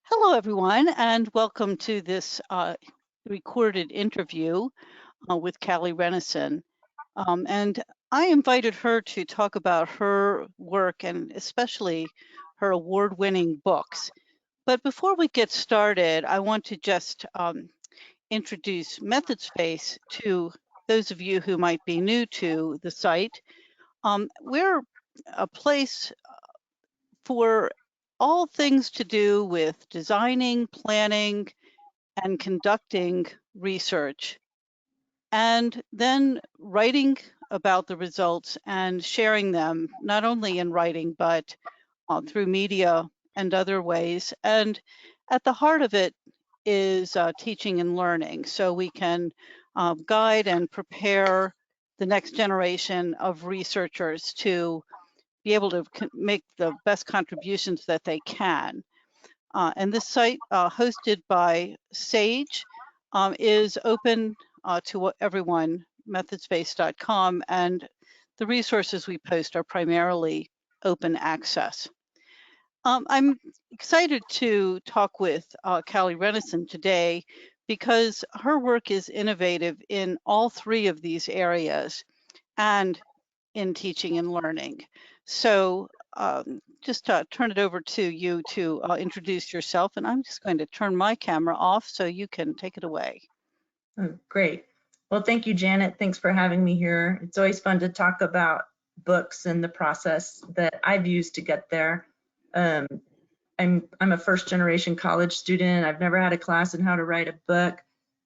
Hello, everyone, and welcome to this recorded interview with Callie Rennison. And I invited her to talk about her work and especially her award-winning books. But before we get started, I want to just introduce MethodSpace to those of you who might be new to the site. We're a place for all things to do with designing, planning, and conducting research, and then writing about the results and sharing them, not only in writing, but through media and other ways. And at the heart of it is teaching and learning, so we can guide and prepare the next generation of researchers to be able to make the best contributions that they can. And this site, hosted by Sage, is open to everyone, methodspace.com, and the resources we post are primarily open access. I'm excited to talk with Callie Rennison today because her work is innovative in all three of these areas and in teaching and learning. So just turn it over to you to introduce yourself, and I'm just going to turn my camera off so you can take it away. Oh, great. Well, thank you, Janet. Thanks for having me here. It's always fun to talk about books and the process that I've used to get there. I'm a first generation college student. I've never had a class on how to write a book,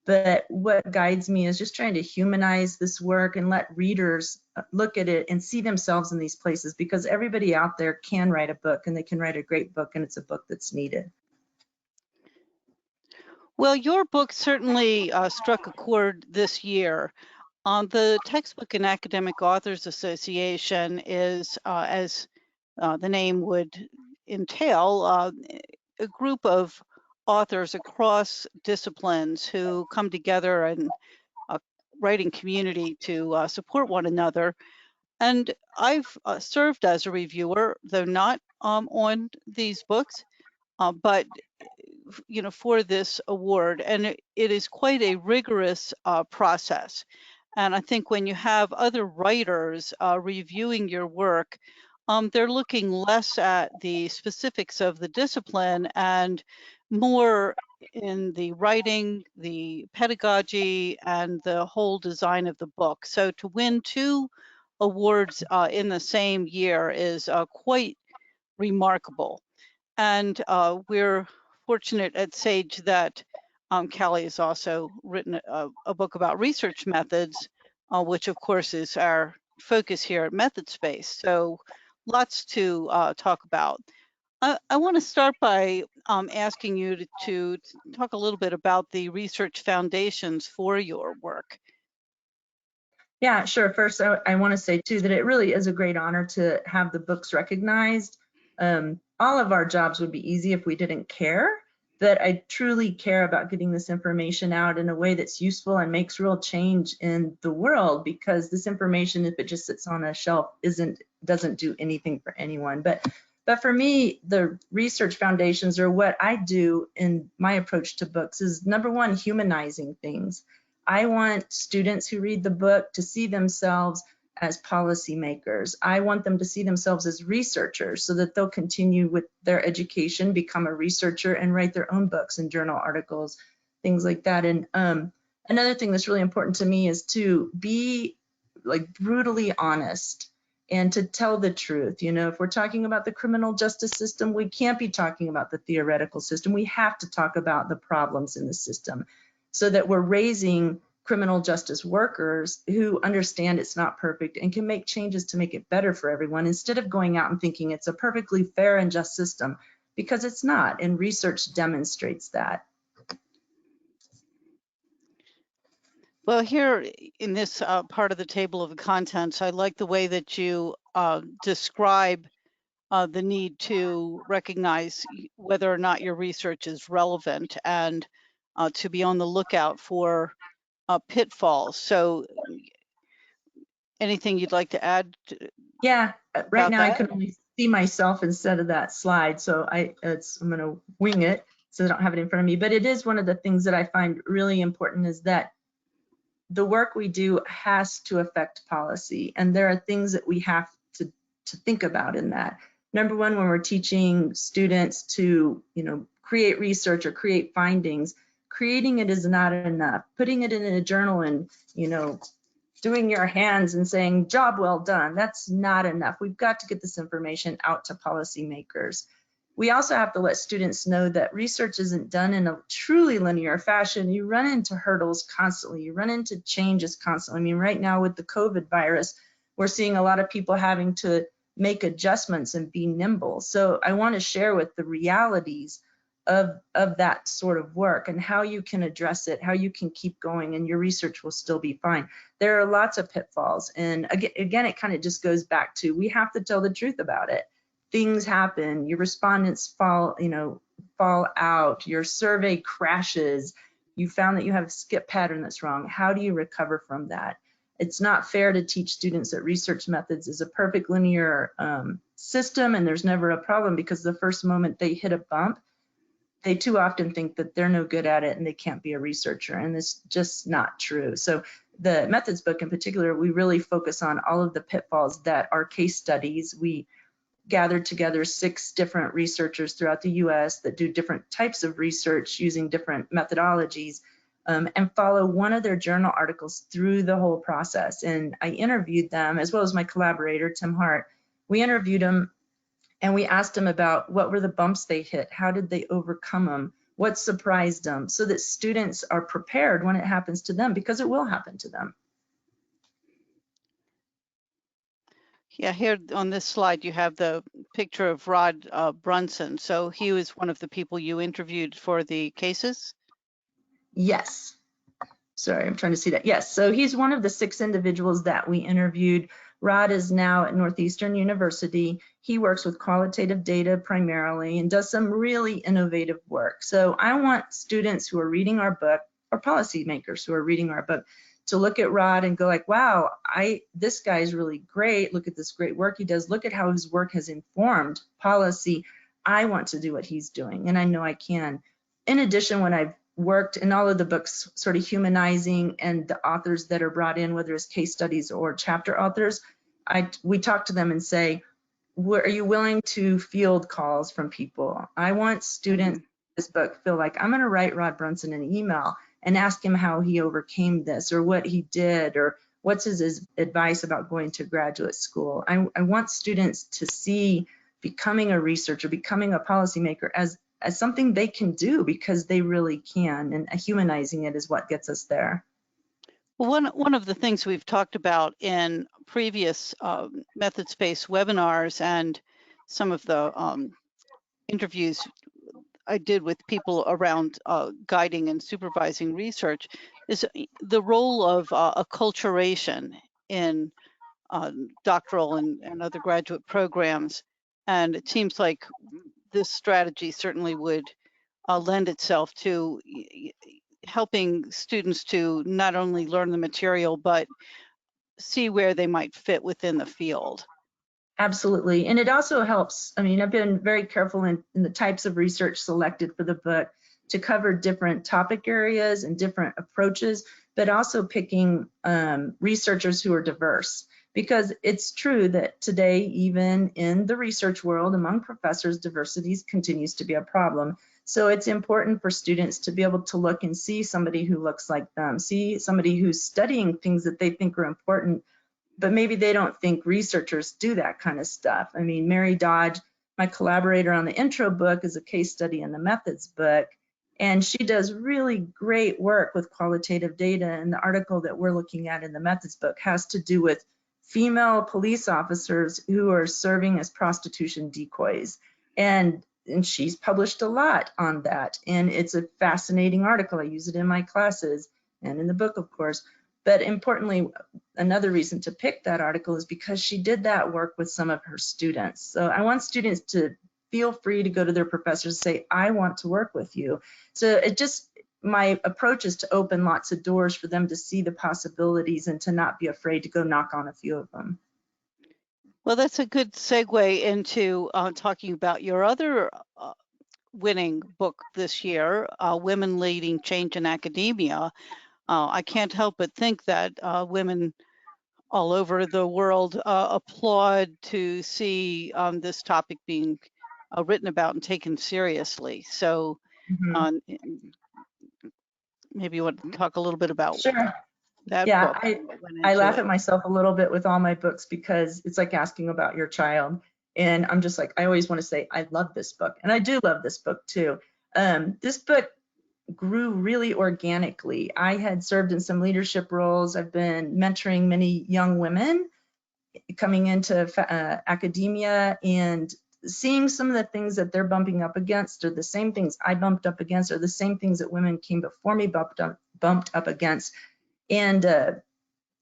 but what guides me is just trying to humanize this work and let readers look at it and see themselves in these places, because everybody out there can write a book, and they can write a great book, and it's a book that's needed. Well, your book certainly struck a chord this year. The Textbook and Academic Authors Association is, as the name would entail, a group of authors across disciplines who come together and writing community to support one another. And I've served as a reviewer, though not on these books, but for this award, and it is quite a rigorous process. And I think when you have other writers reviewing your work, they're looking less at the specifics of the discipline and more in the writing, the pedagogy, and the whole design of the book. So to win 2 awards in the same year is quite remarkable. And we're fortunate at Sage that Callie has also written a book about research methods, which of course is our focus here at MethodSpace. So lots to talk about. I want to start by asking you to talk a little bit about the research foundations for your work. Yeah, sure. First, I want to say too that it really is a great honor to have the books recognized. All of our jobs would be easy if we didn't care, but I truly care about getting this information out in a way that's useful and makes real change in the world, because this information, if it just sits on a shelf, doesn't do anything for anyone. But for me, the research foundations, or what I do in my approach to books, is number one, humanizing things. I want students who read the book to see themselves as policymakers. I want them to see themselves as researchers so that they'll continue with their education, become a researcher, and write their own books and journal articles, things like that. And another thing that's really important to me is to be like brutally honest and to tell the truth. You know, if we're talking about the criminal justice system, we can't be talking about the theoretical system. We have to talk about the problems in the system, so that we're raising criminal justice workers who understand it's not perfect and can make changes to make it better for everyone, instead of going out and thinking it's a perfectly fair and just system, because it's not, and research demonstrates that. Well, here in this part of the table of contents, I like the way that you describe the need to recognize whether or not your research is relevant, and to be on the lookout for pitfalls. So anything you'd like to add Yeah, right now I that? can only see myself instead of that slide, so I'm going to wing it. so I don't have it in front of me, but it is one of the things that I find really important, is that the work we do has to affect policy. And there are things that we have to think about in that. Number one, when we're teaching students to, create research or create findings, creating it is not enough. Putting it in a journal and, doing your hands and saying, job well done, that's not enough. We've got to get this information out to policymakers. We also have to let students know that research isn't done in a truly linear fashion. You run into hurdles constantly. You run into changes constantly. I mean, right now with the COVID virus, we're seeing a lot of people having to make adjustments and be nimble. So I want to share with the realities of that sort of work and how you can address it, how you can keep going, and your research will still be fine. There are lots of pitfalls. And again, it kind of just goes back to, we have to tell the truth about it. Things happen, your respondents fall out, your survey crashes, you found that you have a skip pattern that's wrong. How do you recover from that? It's not fair to teach students that research methods is a perfect linear system and there's never a problem, because the first moment they hit a bump, they too often think that they're no good at it and they can't be a researcher, and it's just not true. So the methods book in particular, we really focus on all of the pitfalls that are case studies. We gathered together 6 different researchers throughout the US that do different types of research using different methodologies, and follow one of their journal articles through the whole process. And I interviewed them, as well as my collaborator, Tim Hart. We interviewed them and we asked them about what were the bumps they hit, how did they overcome them, what surprised them, so that students are prepared when it happens to them, because it will happen to them. Yeah, here on this slide, you have the picture of Rod Brunson. So he was one of the people you interviewed for the cases? Yes. Sorry, I'm trying to see that. Yes, so he's one of the 6 individuals that we interviewed. Rod is now at Northeastern University. He works with qualitative data primarily and does some really innovative work. So I want students who are reading our book, or policymakers who are reading our book, to look at Rod and go like, wow, this guy is really great. Look at this great work he does. Look at how his work has informed policy. I want to do what he's doing, and I know I can. In addition, when I've worked in all of the books, sort of humanizing, and the authors that are brought in, whether it's case studies or chapter authors, we talk to them and say, are you willing to field calls from people? I want students in this book feel like, I'm going to write Rod Brunson an email and ask him how he overcame this, or what he did, or what's his advice about going to graduate school. I want students to see becoming a researcher, becoming a policymaker as something they can do, because they really can, and humanizing it is what gets us there. Well, one of the things we've talked about in previous methods-based webinars and some of the interviews I did with people around guiding and supervising research is the role of acculturation in doctoral and other graduate programs. And it seems like this strategy certainly would lend itself to helping students to not only learn the material, but see where they might fit within the field. Absolutely. And it also helps. I mean, I've been very careful in the types of research selected for the book to cover different topic areas and different approaches, but also picking researchers who are diverse. Because it's true that today, even in the research world, among professors, diversity continues to be a problem. So it's important for students to be able to look and see somebody who looks like them, see somebody who's studying things that they think are important, but maybe they don't think researchers do that kind of stuff. I mean, Mary Dodge, my collaborator on the intro book, is a case study in the methods book, and she does really great work with qualitative data. And the article that we're looking at in the methods book has to do with female police officers who are serving as prostitution decoys. And she's published a lot on that. And it's a fascinating article. I use it in my classes and in the book, of course. But importantly, another reason to pick that article is because she did that work with some of her students. So I want students to feel free to go to their professors and say, I want to work with you. So my approach is to open lots of doors for them to see the possibilities and to not be afraid to go knock on a few of them. Well, that's a good segue into talking about your other winning book this year, Women Leading Change in Academia. I can't help but think that women all over the world applaud to see this topic being written about and taken seriously. So maybe you want to talk a little bit about Sure. that Yeah, book and what went I into laugh it. at myself a little bit with all my books because it's like asking about your child. And I'm just like, I always want to say, I love this book. And I do love this book too. This book grew really organically. I had served in some leadership roles. I've been mentoring many young women coming into academia, and seeing some of the things that they're bumping up against are the same things I bumped up against, or the same things that women came before me bumped up against. And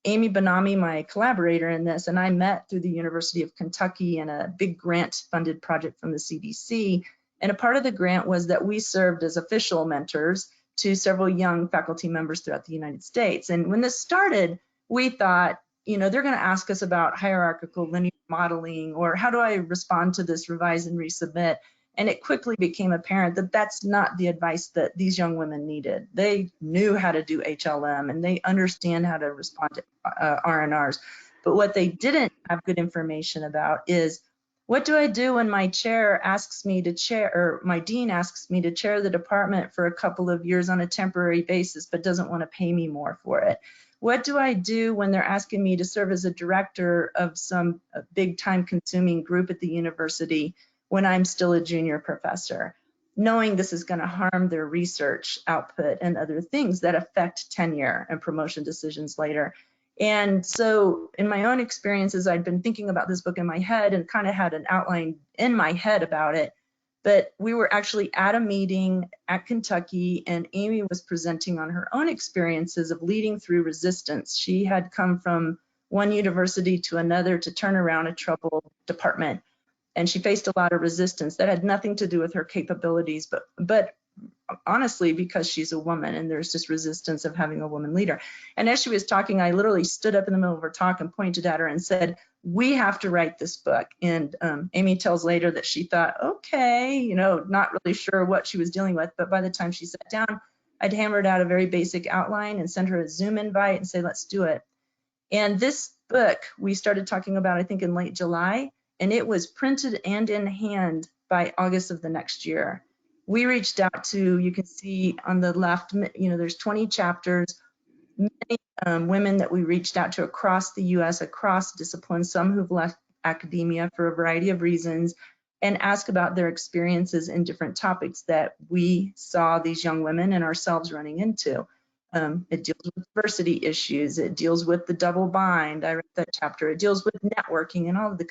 Amy Benami, my collaborator in this, and I met through the University of Kentucky in a big grant-funded project from the CDC. And a part of the grant was that we served as official mentors to several young faculty members throughout the United States. And when this started, we thought, they're going to ask us about hierarchical linear modeling, or how do I respond to this revise and resubmit? And it quickly became apparent that that's not the advice that these young women needed. They knew how to do HLM and they understand how to respond to R&Rs. But what they didn't have good information about is, what do I do when my chair asks me to chair, or my dean asks me to chair the department for a couple of years on a temporary basis, but doesn't want to pay me more for it? What do I do when they're asking me to serve as a director of some big time consuming group at the university when I'm still a junior professor, knowing this is going to harm their research output and other things that affect tenure and promotion decisions later? And so in my own experiences, I'd been thinking about this book in my head and kind of had an outline in my head about it. But we were actually at a meeting at Kentucky, and Amy was presenting on her own experiences of leading through resistance. She had come from one university to another to turn around a troubled department, and she faced a lot of resistance that had nothing to do with her capabilities, but honestly because she's a woman, and there's just resistance of having a woman leader. And as she was talking, I literally stood up in the middle of her talk and pointed at her and said, we have to write this book. And Amy tells later that she thought, okay, not really sure what she was dealing with, but by the time she sat down, I'd hammered out a very basic outline and sent her a Zoom invite and say, let's do it. And this book we started talking about, I think, in late July, and it was printed and in hand by August of the next year. We reached out to, you can see on the left, there's 20 chapters, many women that we reached out to across the US, across disciplines, some who've left academia for a variety of reasons, and ask about their experiences in different topics that we saw these young women and ourselves running into. It deals with diversity issues. It deals with the double bind. I read that chapter. It deals with networking and all of the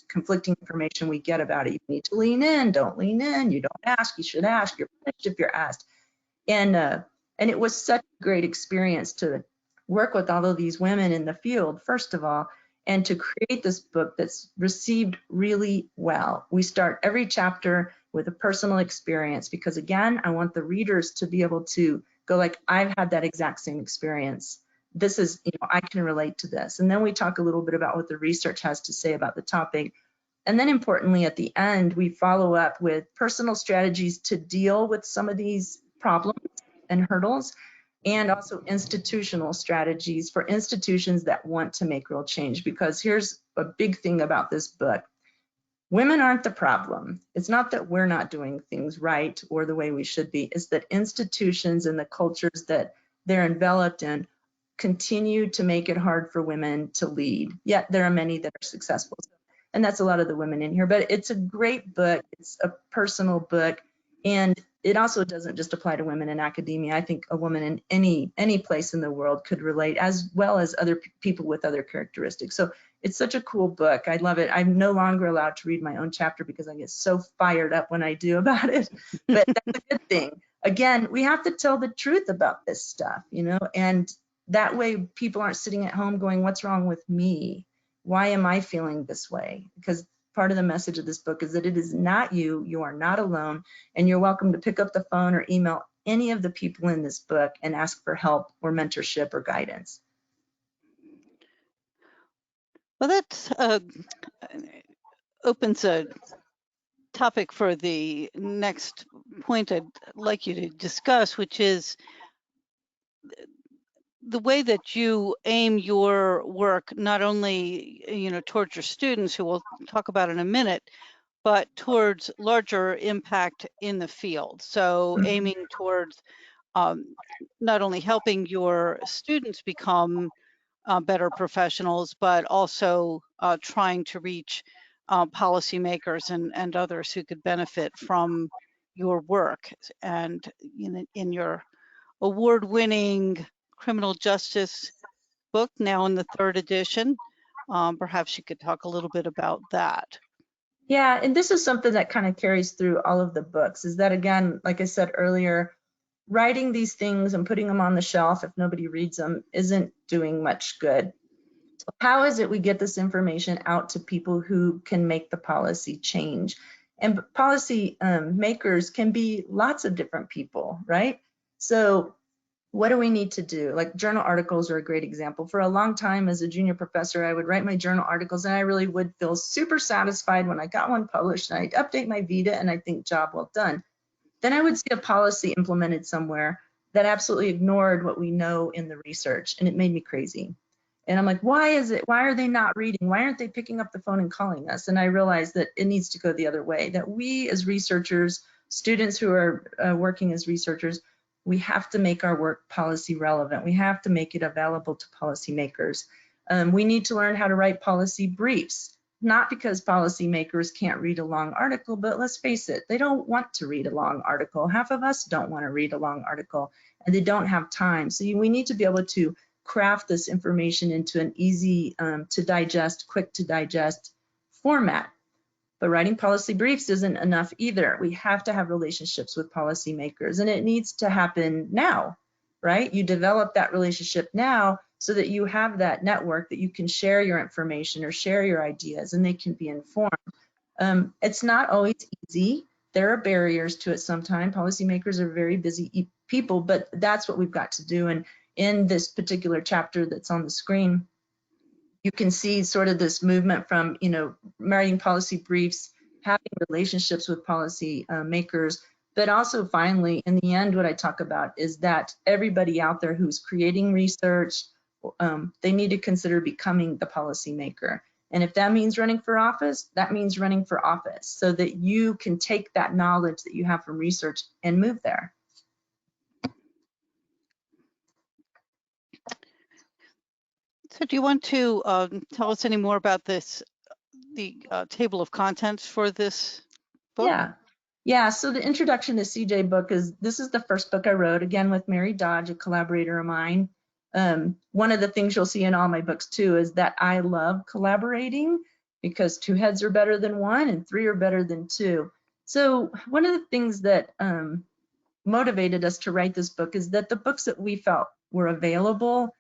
conflicting information we get about it. You need to lean in, don't lean in. You don't ask, you should ask. You're punished if you're asked. And it was such a great experience to work with all of these women in the field, first of all, and to create this book that's received really well. We start every chapter with a personal experience because, again, I want the readers to be able to go like, I've had that exact same experience. This is, I can relate to this. And then we talk a little bit about what the research has to say about the topic. And then importantly, at the end, we follow up with personal strategies to deal with some of these problems and hurdles, and also institutional strategies for institutions that want to make real change. Because here's a big thing about this book. Women aren't the problem. It's not that we're not doing things right or the way we should be. It's that institutions and the cultures that they're enveloped in continue to make it hard for women to lead. Yet there are many that are successful. And that's a lot of the women in here. But it's a great book. It's a personal book. And it also doesn't just apply to women in academia. I think a woman in any place in the world could relate, as well as other people with other characteristics. So it's such a cool book. I love it. I'm no longer allowed to read my own chapter because I get so fired up when I do about it. But that's a good thing. Again, we have to tell the truth about this stuff, and that way people aren't sitting at home going, what's wrong with me? Why am I feeling this way? Because part of the message of this book is that it is not you. You are not alone. And you're welcome to pick up the phone or email any of the people in this book and ask for help or mentorship or guidance. Well, that opens a topic for the next point I'd like you to discuss, which is the way that you aim your work, not only, towards your students, who we'll talk about in a minute, but towards larger impact in the field. So aiming towards not only helping your students become better professionals, but also trying to reach policymakers and others who could benefit from your work. And in your award-winning criminal justice book, now in the 3rd edition, perhaps you could talk a little bit about that. Yeah, and this is something that kind of carries through all of the books, is that, again, like I said earlier, writing these things and putting them on the shelf if nobody reads them isn't doing much good. So how is it we get this information out to people who can make the policy change? And policy makers can be lots of different people, right? So what do we need to do? Like, journal articles are a great example. For a long time as a junior professor, I would write my journal articles and I really would feel super satisfied when I got one published, and I'd update my Vita and I think, job well done. Then I would see a policy implemented somewhere that absolutely ignored what we know in the research, and it made me crazy. And I'm like, why are they not reading? Why aren't they picking up the phone and calling us? And I realized that it needs to go the other way, that we as researchers, students who are working as researchers, we have to make our work policy relevant. We have to make it available to policymakers. We need to learn how to write policy briefs, not because policymakers can't read a long article, but let's face it, they don't want to read a long article. Half of us don't want to read a long article, and they don't have time. So we need to be able to craft this information into an easy to digest, quick to digest format. But writing policy briefs isn't enough either. We have to have relationships with policymakers, and it needs to happen now, right? You develop that relationship now so that you have that network that you can share your information or share your ideas, and they can be informed. It's not always easy. There are barriers to it sometimes. Policymakers are very busy people, but that's what we've got to do. And in this particular chapter that's on the screen, you can see sort of this movement from, writing policy briefs, having relationships with policy makers, but also finally, in the end, what I talk about is that everybody out there who's creating research, they need to consider becoming the policy maker. And if that means running for office, that means running for office so that you can take that knowledge that you have from research and move there. So do you want to tell us any more about the table of contents for this book? Yeah, so the introduction to CJ book this is the first book I wrote, again, with Mary Dodge, a collaborator of mine. One of the things you'll see in all my books too is that I love collaborating, because 2 heads are better than 1 and 3 are better than 2. So one of the things that motivated us to write this book is that the books that we felt were available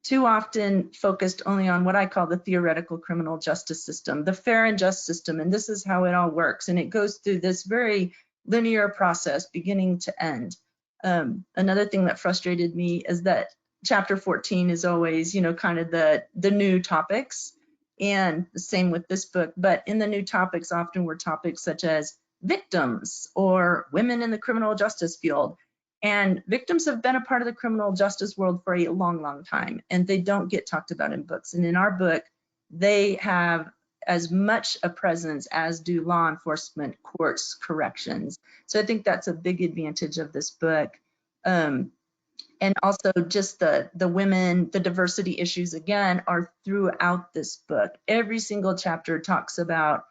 too often focused only on what I call the theoretical criminal justice system, the fair and just system, and this is how it all works. And it goes through this very linear process, beginning to end. Another thing that frustrated me is that chapter 14 is always, kind of the new topics, and the same with this book. But in the new topics, often were topics such as victims or women in the criminal justice field. And victims have been a part of the criminal justice world for a long, long time, and they don't get talked about in books. And in our book, they have as much a presence as do law enforcement, courts, corrections. So I think that's a big advantage of this book. And also just the women, the diversity issues, again, are throughout this book. Every single chapter talks about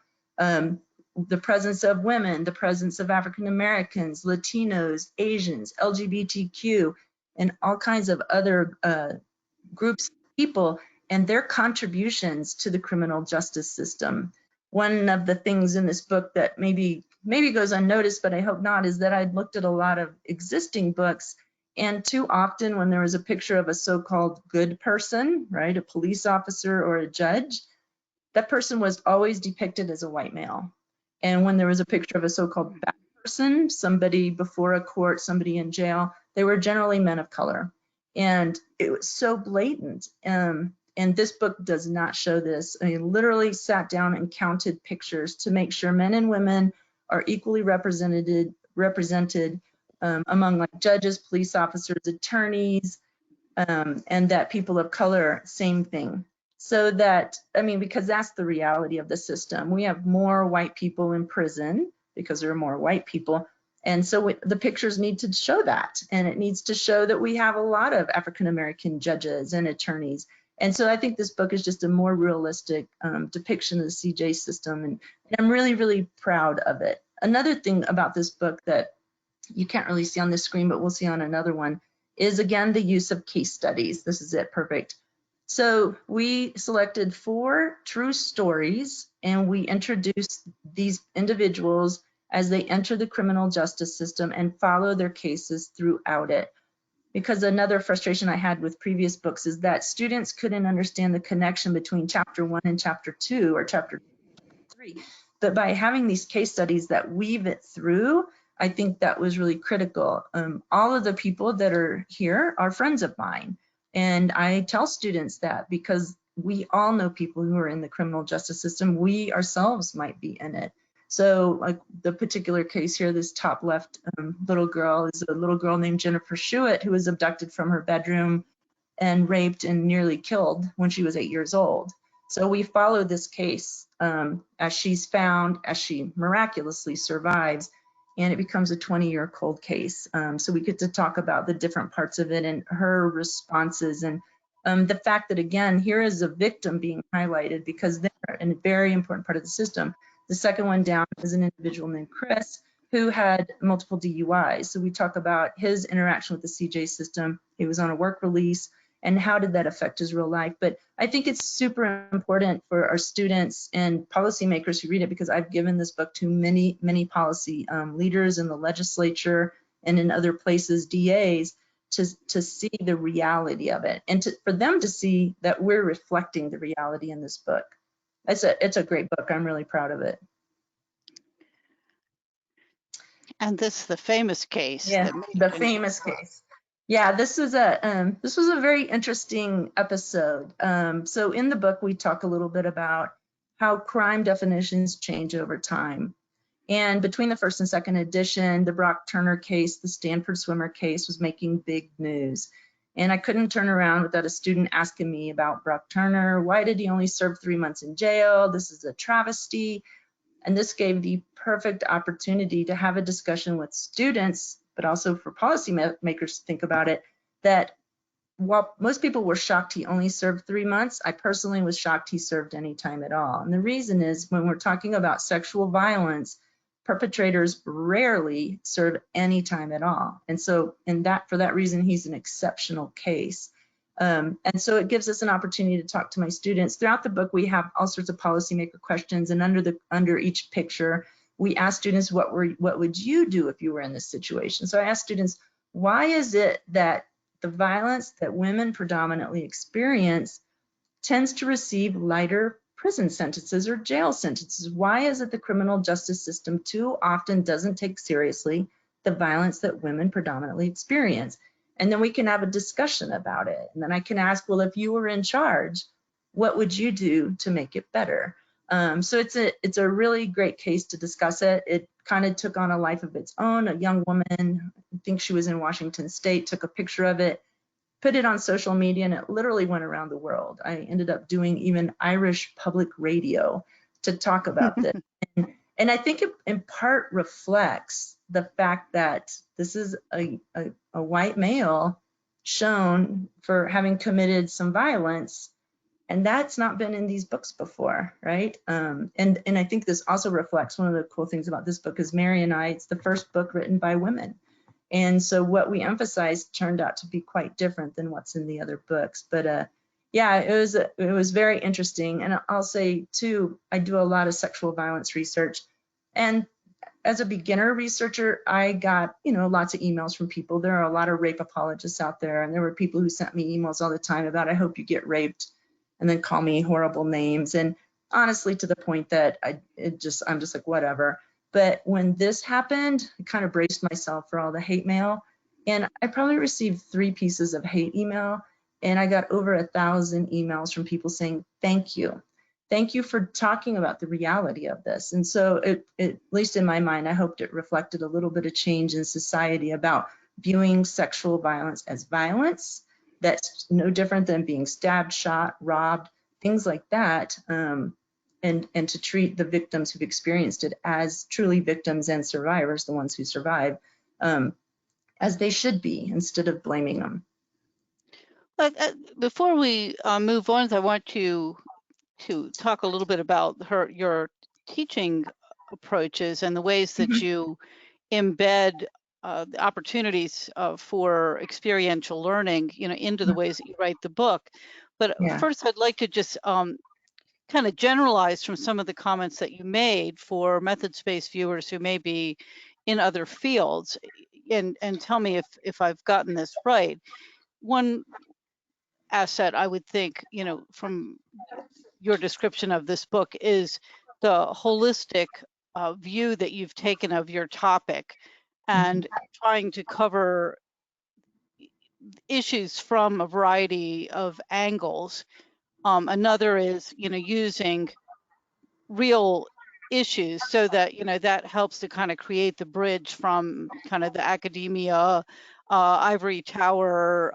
the presence of women, the presence of African Americans, Latinos, Asians, LGBTQ, and all kinds of other groups of people and their contributions to the criminal justice system. One of the things in this book that maybe goes unnoticed, but I hope not, is that I'd looked at a lot of existing books, and too often when there was a picture of a so-called good person, right, a police officer or a judge, that person was always depicted as a white male. And when there was a picture of a so-called bad person, somebody before a court, somebody in jail, they were generally men of color. And it was so blatant. And this book does not show this. I literally sat down and counted pictures to make sure men and women are equally represented among like judges, police officers, attorneys, and that people of color, same thing. So that, I mean, because that's the reality of the system. We have more white people in prison because there are more white people. And so the pictures need to show that. And it needs to show that we have a lot of African-American judges and attorneys. And so I think this book is just a more realistic depiction of the CJ system. And I'm really, really proud of it. Another thing about this book that you can't really see on this screen, but we'll see on another one, is again the use of case studies. This is it, perfect. So we selected 4 true stories and we introduced these individuals as they enter the criminal justice system and follow their cases throughout it. Because another frustration I had with previous books is that students couldn't understand the connection between chapter 1 and chapter 2 or chapter 3. But by having these case studies that weave it through, I think that was really critical. All of the people that are here are friends of mine. And I tell students that because we all know people who are in the criminal justice system. We ourselves might be in it. So like the particular case here, this top left little girl is a little girl named Jennifer Shuett, who was abducted from her bedroom and raped and nearly killed when she was 8 years old. So we follow this case as she's found, as she miraculously survives, and it becomes a 20-year cold case. So we get to talk about the different parts of it and her responses, and the fact that, again, here is a victim being highlighted because they're a very important part of the system. The second one down is an individual named Chris who had multiple DUIs. So we talk about his interaction with the CJ system. He was on a work release, and how did that affect his real life? But I think it's super important for our students and policymakers who read it, because I've given this book to many, many policy leaders in the legislature and in other places, DAs, to see the reality of it, and for them to see that we're reflecting the reality in this book. It's a great book. I'm really proud of it. And this is the famous case. Yeah, the famous case. Yeah, this was a very interesting episode. So in the book, we talk a little bit about how crime definitions change over time. And between the first and second edition, the Brock Turner case, the Stanford swimmer case, was making big news. And I couldn't turn around without a student asking me about Brock Turner. Why did he only serve 3 months in jail? This is a travesty. And this gave the perfect opportunity to have a discussion with students, but also for policymakers to think about it, that while most people were shocked he only served 3 months, I personally was shocked he served any time at all. And the reason is, when we're talking about sexual violence, perpetrators rarely serve any time at all. And so for that reason, he's an exceptional case. And so it gives us an opportunity to talk to my students. Throughout the book, we have all sorts of policymaker questions, and under each picture, we ask students, what would you do if you were in this situation? So I ask students, why is it that the violence that women predominantly experience tends to receive lighter prison sentences or jail sentences? Why is it the criminal justice system too often doesn't take seriously the violence that women predominantly experience? And then we can have a discussion about it. And then I can ask, well, if you were in charge, what would you do to make it better? So it's a really great case to discuss it. It kind of took on a life of its own. A young woman, I think she was in Washington State, took a picture of it, put it on social media, and it literally went around the world. I ended up doing even Irish public radio to talk about this. And I think it in part reflects the fact that this is a white male shown for having committed some violence, and that's not been in these books before, right? And I think this also reflects, one of the cool things about this book is Mary and I, it's the first book written by women. And so what we emphasized turned out to be quite different than what's in the other books. But yeah, it was very interesting. And I'll say too, I do a lot of sexual violence research. And as a beginner researcher, I got, lots of emails from people. There are a lot of rape apologists out there. And there were people who sent me emails all the time about, I hope you get raped, and then call me horrible names. And honestly, to the point that I'm just like, whatever. But when this happened, I kind of braced myself for all the hate mail. And I probably received 3 pieces of hate email. And I got over 1,000 emails from people saying, thank you. thank you for talking about the reality of this. And so at least in my mind, I hoped it reflected a little bit of change in society about viewing sexual violence as violence. That's no different than being stabbed, shot, robbed, things like that. And to treat the victims who've experienced it as truly victims and survivors, the ones who survive, as they should be, instead of blaming them. Before we move on, I want you to talk a little bit about your teaching approaches and the ways that you embed the opportunities for experiential learning, into the ways that you write the book. But Yeah. first, I'd like to just kind of generalize from some of the comments that you made for methods-based viewers who may be in other fields, and tell me if I've gotten this right. One asset I would think, from your description of this book is the holistic view that you've taken of your topic and trying to cover issues from a variety of angles. Another is, using real issues so that, that helps to kind of create the bridge from kind of the academia, ivory tower,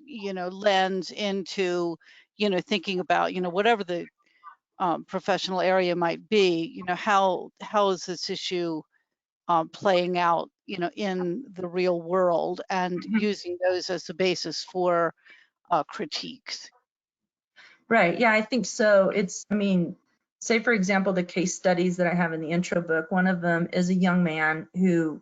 lens into, thinking about, whatever the professional area might be, how is this issue playing out, in the real world, and using those as the basis for critiques. Right. Yeah, I think so. I mean, say for example, the case studies that I have in the intro book, one of them is a young man who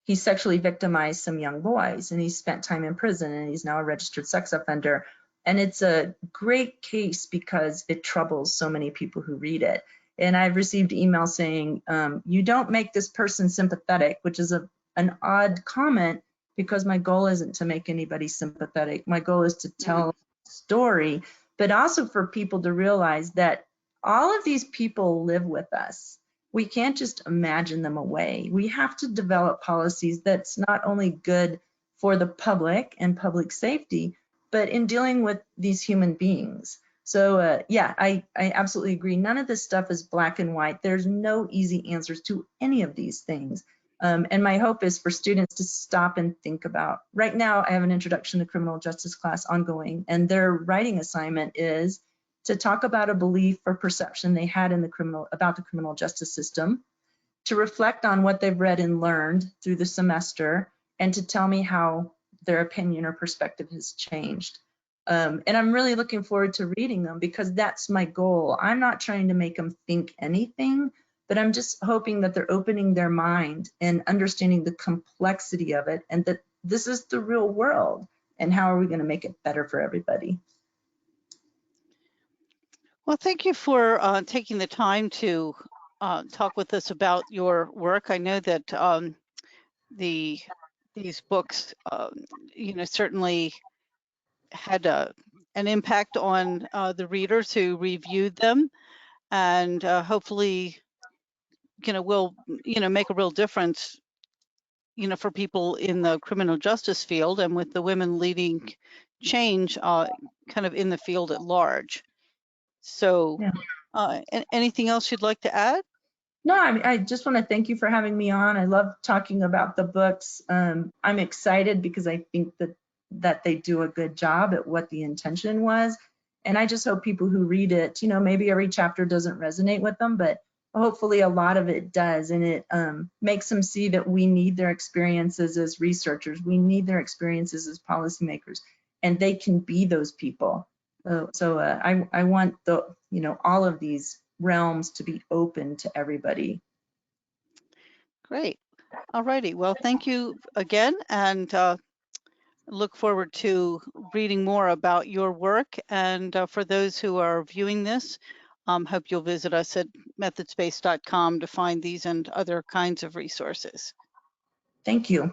he sexually victimized some young boys, and he spent time in prison, and he's now a registered sex offender. And it's a great case because it troubles so many people who read it. And I've received emails saying, you don't make this person sympathetic, which is an odd comment, because my goal isn't to make anybody sympathetic. My goal is to tell a story, but also for people to realize that all of these people live with us. We can't just imagine them away. We have to develop policies that's not only good for the public and public safety, but in dealing with these human beings. So yeah, I absolutely agree. None of this stuff is black and white. There's no easy answers to any of these things. And my hope is for students to stop and think about. Right now, I have an introduction to criminal justice class ongoing, and their writing assignment is to talk about a belief or perception they had in about the criminal justice system, to reflect on what they've read and learned through the semester, and to tell me how their opinion or perspective has changed. And I'm really looking forward to reading them, because that's my goal. I'm not trying to make them think anything, but I'm just hoping that they're opening their mind and understanding the complexity of it, and that this is the real world, and how are we going to make it better for everybody. Well, thank you for taking the time to talk with us about your work. I know that these books, certainly had an impact on the readers who reviewed them, and hopefully, will make a real difference, for people in the criminal justice field, and with the women leading change kind of in the field at large. So Yeah. Anything else you'd like to add? No, I just want to thank you for having me on. I love talking about the books. I'm excited because I think that they do a good job at what the intention was. And I just hope people who read it, maybe every chapter doesn't resonate with them, but hopefully a lot of it does. And it makes them see that we need their experiences as researchers. We need their experiences as policymakers, and they can be those people. So I want all of these realms to be open to everybody. Great. All righty. Well, thank you again, and look forward to reading more about your work. And for those who are viewing this, hope you'll visit us at methodspace.com to find these and other kinds of resources. Thank you.